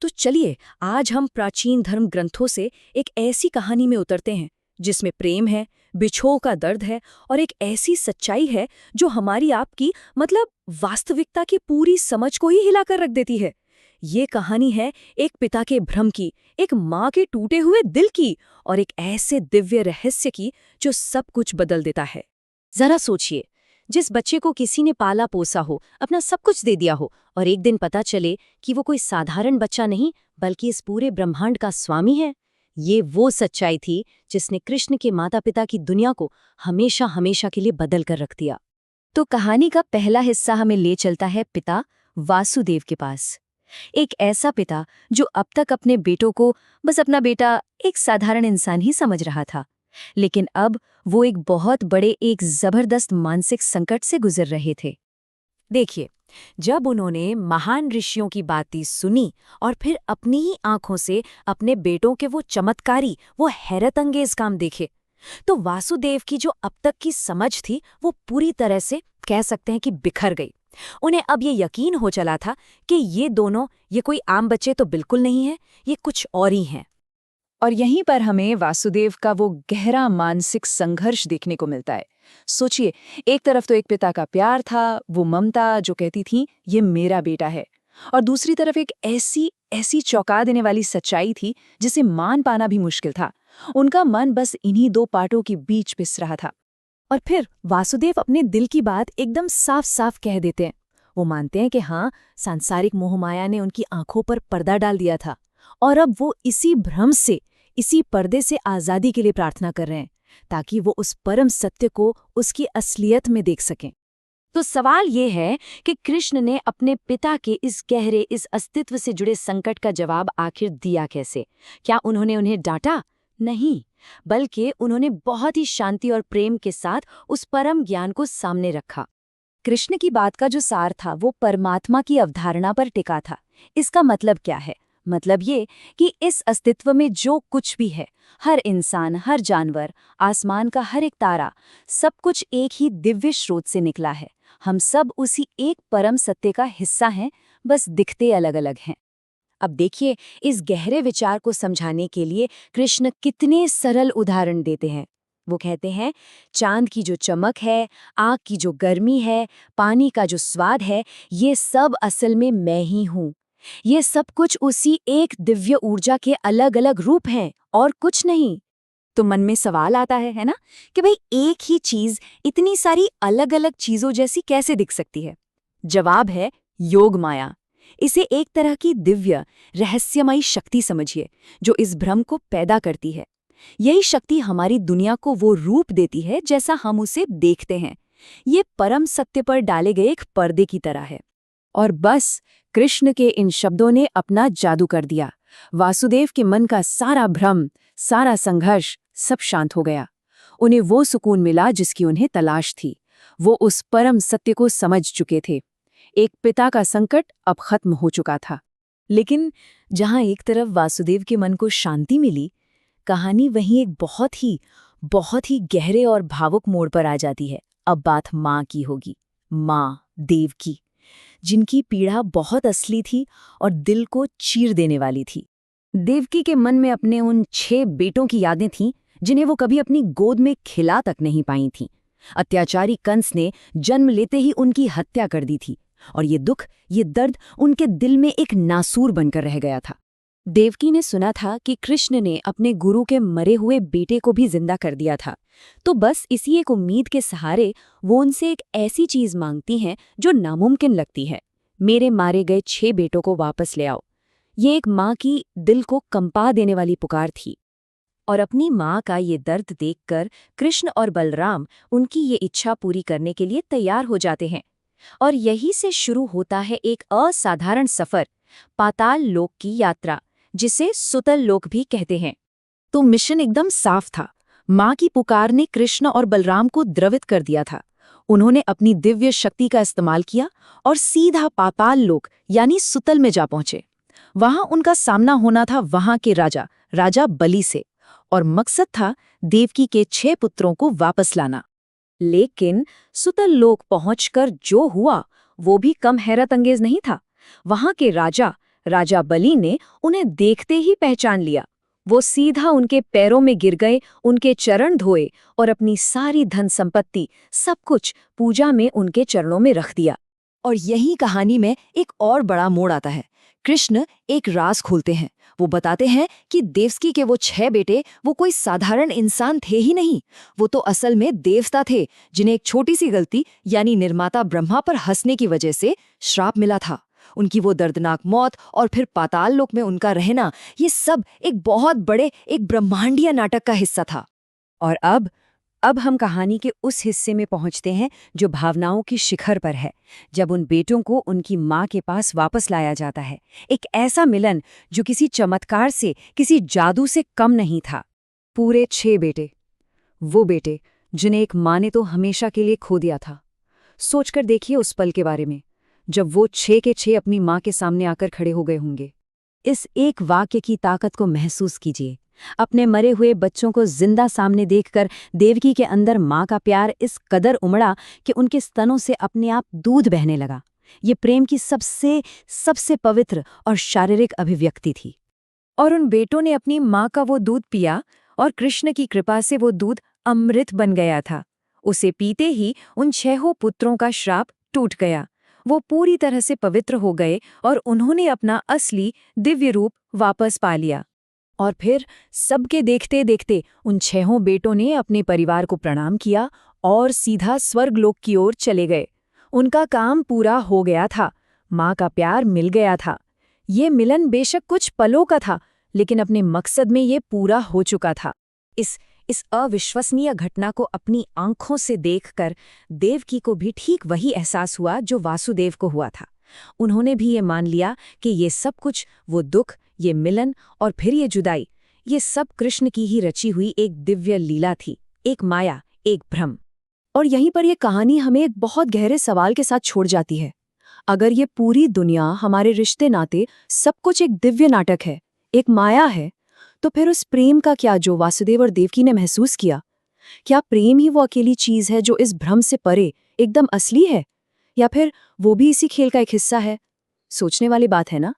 तो चलिए आज हम प्राचीन धर्म ग्रंथों से एक ऐसी कहानी में उतरते हैं जिसमें प्रेम है, बिछोह का दर्द है और एक ऐसी सच्चाई है जो हमारी आपकी मतलब वास्तविकता की पूरी समझ को ही हिलाकर रख देती है। ये कहानी है एक पिता के भ्रम की, एक माँ के टूटे हुए दिल की और एक ऐसे दिव्य रहस्य की जो सब कुछ बदल देता है। जरा सोचिए, जिस बच्चे को किसी ने पाला पोसा हो, अपना सब कुछ दे दिया हो और एक दिन पता चले कि वो कोई साधारण बच्चा नहीं बल्कि इस पूरे ब्रह्मांड का स्वामी है। ये वो सच्चाई थी जिसने कृष्ण के माता पिता की दुनिया को हमेशा हमेशा के लिए बदल कर रख दिया। तो कहानी का पहला हिस्सा हमें ले चलता है पिता वासुदेव के पास। एक ऐसा पिता जो अब तक अपने बेटों को बस अपना बेटा एक साधारण इंसान ही समझ रहा था, लेकिन अब वो एक बहुत बड़े एक जबरदस्त मानसिक संकट से गुजर रहे थे। देखिए, जब उन्होंने महान ऋषियों की बातें सुनी और फिर अपनी ही आंखों से अपने बेटों के वो चमत्कारी, वो हैरतअंगेज काम देखे, तो वासुदेव की जो अब तक की समझ थी वो पूरी तरह से कह सकते हैं कि बिखर गई। उन्हें अब ये यकीन हो चला था कि ये दोनों ये कोई आम बच्चे तो बिल्कुल नहीं है, ये कुछ और ही हैं। और यहीं पर हमें वासुदेव का वो गहरा मानसिक संघर्ष देखने को मिलता है। सोचिए, एक तरफ तो एक पिता का प्यार था, वो ममता जो कहती थी ये मेरा बेटा है, और दूसरी तरफ एक ऐसी ऐसी चौंका देने वाली सच्चाई थी जिसे मान पाना भी मुश्किल था। उनका मन बस इन्हीं दो पाटों के बीच पिस रहा था। और फिर वासुदेव अपने दिल की बात एकदम साफ साफ कह देते हैं। वो मानते हैं कि हाँ, सांसारिक मोहमाया ने उनकी आंखों पर पर्दा डाल दिया था और अब वो इसी भ्रम से, इसी पर्दे से आज़ादी के लिए प्रार्थना कर रहे हैं ताकि वो उस परम सत्य को उसकी असलियत में देख सकें। तो सवाल ये है कि कृष्ण ने अपने पिता के इस गहरे, इस अस्तित्व से जुड़े संकट का जवाब आखिर दिया कैसे? क्या उन्होंने उन्हें डांटा? नहीं, बल्कि उन्होंने बहुत ही शांति और प्रेम के साथ उस परम ज्ञान को सामने रखा। कृष्ण की बात का जो सार था वो परमात्मा की अवधारणा पर टिका था। इसका मतलब क्या है? मतलब ये कि इस अस्तित्व में जो कुछ भी है, हर इंसान, हर जानवर, आसमान का हर एक तारा, सब कुछ एक ही दिव्य स्रोत से निकला है। हम सब उसी एक परम सत्य का हिस्सा हैं, बस दिखते अलग अलग हैं। अब देखिए, इस गहरे विचार को समझाने के लिए कृष्ण कितने सरल उदाहरण देते हैं। वो कहते हैं, चांद की जो चमक है, आग की जो गर्मी है, पानी का जो स्वाद है, ये सब असल में मैं ही हूँ। ये सब कुछ उसी एक दिव्य ऊर्जा के अलग अलग रूप हैं और कुछ नहीं। तो मन में सवाल आता है ना, कि भाई एक ही चीज इतनी सारी अलग अलग चीजों जैसी कैसे दिख सकती है? जवाब है योग माया। इसे एक तरह की दिव्य रहस्यमयी शक्ति समझिए जो इस भ्रम को पैदा करती है। यही शक्ति हमारी दुनिया को वो रूप देती है जैसा हम उसे देखते हैं। ये परम सत्य पर डाले गए एक पर्दे की तरह है। और बस कृष्ण के इन शब्दों ने अपना जादू कर दिया। वासुदेव के मन का सारा भ्रम, सारा संघर्ष सब शांत हो गया। उन्हें वो सुकून मिला जिसकी उन्हें तलाश थी। वो उस परम सत्य को समझ चुके थे। एक पिता का संकट अब खत्म हो चुका था। लेकिन जहां एक तरफ वासुदेव के मन को शांति मिली, कहानी वहीं एक बहुत ही गहरे और भावुक मोड़ पर आ जाती है। अब बात माँ की होगी, माँ देव की, जिनकी पीड़ा बहुत असली थी और दिल को चीर देने वाली थी। देवकी के मन में अपने उन 6 बेटों की यादें थीं जिन्हें वो कभी अपनी गोद में खिला तक नहीं पाई थीं। अत्याचारी कंस ने जन्म लेते ही उनकी हत्या कर दी थी और ये दुख, ये दर्द उनके दिल में एक नासूर बनकर रह गया था। देवकी ने सुना था कि कृष्ण ने अपने गुरु के मरे हुए बेटे को भी जिंदा कर दिया था, तो बस इसी एक उम्मीद के सहारे वो उनसे एक ऐसी चीज मांगती हैं जो नामुमकिन लगती है। मेरे मारे गए 6 बेटों को वापस ले आओ। ये एक माँ की दिल को कंपा देने वाली पुकार थी। और अपनी माँ का ये दर्द देखकर कृष्ण और बलराम उनकी ये इच्छा पूरी करने के लिए तैयार हो जाते हैं। और यही से शुरू होता है एक असाधारण सफर, पाताल लोक की यात्रा, जिसे सुतल लोक भी कहते हैं। तो मिशन एकदम साफ था। माँ की पुकार ने कृष्ण और बलराम को द्रवित कर दिया था। उन्होंने अपनी दिव्य शक्ति का इस्तेमाल किया और सीधा पाताल लोक यानी सुतल में जा पहुंचे। वहां उनका सामना होना था वहां के राजा बलि से, और मकसद था देवकी के 6 पुत्रों को वापस लाना। लेकिन सुतल लोक पहुंचकर जो हुआ वो भी कम हैरत अंगेज नहीं था। वहां के राजा राजा बलि ने उन्हें देखते ही पहचान लिया। वो सीधा उनके पैरों में गिर गए, उनके चरण धोए और अपनी सारी धन संपत्ति, सब कुछ पूजा में उनके चरणों में रख दिया। और यही कहानी में एक और बड़ा मोड़ आता है। कृष्ण एक राज खोलते हैं। वो बताते हैं कि देवकी के वो 6 बेटे वो कोई साधारण इंसान थे ही नहीं, वो तो असल में देवता थे, जिन्हें एक छोटी सी गलती यानी निर्माता ब्रह्मा पर हंसने की वजह से श्राप मिला था। उनकी वो दर्दनाक मौत और फिर पाताल लोक में उनका रहना, ये सब एक बहुत बड़े, एक ब्रह्मांडीय नाटक का हिस्सा था। और अब हम कहानी के उस हिस्से में पहुंचते हैं जो भावनाओं की शिखर पर है, जब उन बेटों को उनकी माँ के पास वापस लाया जाता है। एक ऐसा मिलन जो किसी चमत्कार से, किसी जादू से कम नहीं था। पूरे 6 बेटे, वो बेटे जिन्हें एक माँ ने तो हमेशा के लिए खो दिया था। सोचकर देखिए उस पल के बारे में, जब वो 6 के 6 अपनी माँ के सामने आकर खड़े हो गए होंगे। इस एक वाक्य की ताकत को महसूस कीजिए। अपने मरे हुए बच्चों को जिंदा सामने देखकर देवकी के अंदर माँ का प्यार इस कदर उमड़ा कि उनके स्तनों से अपने आप दूध बहने लगा। ये प्रेम की सबसे पवित्र और शारीरिक अभिव्यक्ति थी। और उन बेटों ने अपनी माँ का वो दूध पिया और कृष्ण की कृपा से वो दूध अमृत बन गया था। उसे पीते ही उन 6 पुत्रों का श्राप टूट गया। वो पूरी तरह से पवित्र हो गए और उन्होंने अपना असली दिव्य रूप वापस पा लिया। और फिर सबके देखते देखते उन 6 बेटों ने अपने परिवार को प्रणाम किया और सीधा स्वर्गलोक की ओर चले गए। उनका काम पूरा हो गया था, माँ का प्यार मिल गया था। ये मिलन बेशक कुछ पलों का था, लेकिन अपने मकसद में ये पूरा हो चुका था। इस अविश्वसनीय घटना को अपनी आंखों से देखकर देवकी को भी ठीक वही एहसास हुआ जो वासुदेव को हुआ था। उन्होंने भी ये मान लिया कि ये सब कुछ, वो दुख, ये मिलन और फिर ये जुदाई, ये सब कृष्ण की ही रची हुई एक दिव्य लीला थी, एक माया, एक भ्रम। और यहीं पर यह कहानी हमें एक बहुत गहरे सवाल के साथ छोड़ जाती है। अगर ये पूरी दुनिया, हमारे रिश्ते नाते, सब कुछ एक दिव्य नाटक है, एक माया है, तो फिर उस प्रेम का क्या जो वासुदेव और देवकी ने महसूस किया? क्या प्रेम ही वो अकेली चीज है जो इस भ्रम से परे एकदम असली है, या फिर वो भी इसी खेल का एक हिस्सा है? सोचने वाली बात है ना।